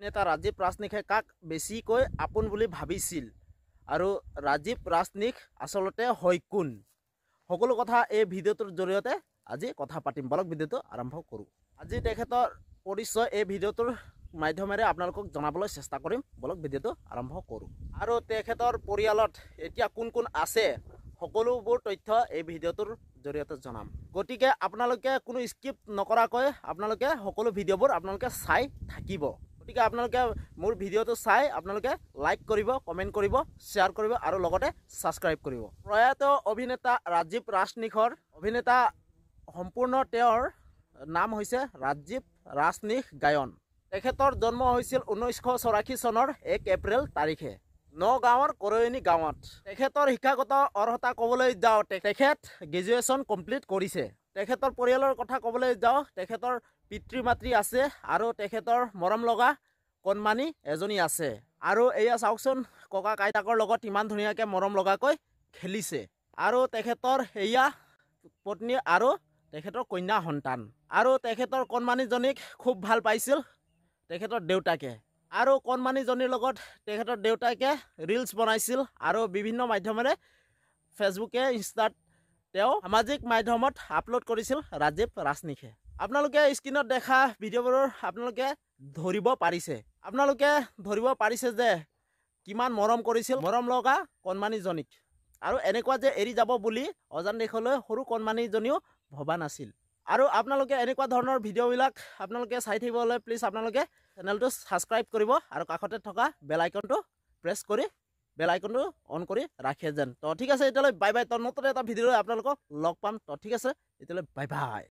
নেতা ৰাজীৱ ৰাজনিকে কাক বেছিকৈ আপোন বুলি ভাবিছিল আৰু ৰাজীৱ ৰাজনিক আচলতে হয় কোন সকলো কথা এই ভিডিঅ'টোৰ জৰিয়তে আজি কথা পাতিম বলক ভিডিঅ'টো আৰম্ভ কৰোঁ আজি তেখেতৰ পৰিচয় এই ভিডিঅ'টোৰ মাধ্যমেৰে আপোনালোকক জনাবলৈ চেষ্টা কৰিম বলক ভিডিঅ'টো আৰম্ভ কৰোঁ আৰু তেখেতৰ পৰিয়ালত এতিয়া কোন কোন আছে সকলোবোৰ তথ্য এই ভিডিঅ'টোৰ জৰিয়তে জনাম গতিকে আপোনালোকে কোনো স্কিপ নকৰাকৈ আপোনালোকে সকলো ভিডিঅ'বোৰ আপোনালোকে চাই থাকিব গতিকে আপোনালোকে মোৰ ভিডিঅ'টো চাই আপোনালোকে লাইক কৰিব কমেণ্ট কৰিব শ্বেয়াৰ কৰিব আৰু লগতে ছাবস্ক্ৰাইব কৰিব প্ৰয়াত অভিনেতা ৰাজীৱ ৰাজনিকৰ অভিনেতা সম্পূৰ্ণ তেওঁৰ নাম হৈছে ৰাজীৱ ৰাজনিক গায়ন তেখেতৰ জন্ম হৈছিল 1984 চনৰ 1 এপ্ৰিল তাৰিখে নগাঁৱৰ কৰয়নী গাঁৱত তেখেতৰ শিক্ষাগত অৰ্হতা ক'বলৈ যাওঁ তেখেত গ্ৰেজুৱেশ্যন কমপ্লিট কৰিছে তেখেতৰ পৰিয়ালৰ কথা ক'বলৈ যাওঁ তেখেতৰ পিতৃ মাতৃ আছে আৰু তেখেতৰ মৰম লগা কণমানি এজনী আছে আৰু এয়া চাওকচোন ককা আইতাকৰ লগত ইমান ধুনীয়াকৈ মৰম লগাকৈ খেলিছে আৰু তেখেতৰ এয়া পত্নী আৰু তেখেতৰ কন্যা সন্তান আৰু তেখেতৰ কণমানিজনীক খুব ভাল পাইছিল তেখেতৰ দেউতাকে আৰু কণমানিজনীৰ লগত তেখেতৰ দেউতাকে ৰিলছ বনাইছিল আৰু বিভিন্ন মাধ্যমেৰে ফেচবুকে ইনষ্টাত তেওঁ সামাজিক মাধ্যমত আপলোড কৰিছিল ৰাজীৱ ৰাজনিকে আপোনালোকে স্ক্ৰীনত দেখা ভিডিঅ'বোৰৰ আপোনালোকে ধৰিব পাৰিছে যে কিমান মৰম কৰিছিল মৰম লগা কণমানিজনীক আৰু এনেকুৱা যে এৰি যাব বুলি অজান দেশলৈ সৰু কণমানিজনীও ভবা নাছিল আৰু আপোনালোকে এনেকুৱা ধৰণৰ ভিডিঅ'বিলাক আপোনালোকে চাই থাকিবলৈ প্লিজ আপোনালোকে চেনেলটো ছাবস্ক্ৰাইব কৰিব আৰু কাষতে থকা বেল আইকনটো প্ৰেছ কৰি বেল আইকনটো অন কৰি ৰাখে যেন তো ঠিক আছে এতিয়ালৈ বাই বাই তো নতুন এটা ভিডিঅ'লৈ আপোনালোকক লগ পাম তো ঠিক আছে এতিয়ালৈ বাই বাই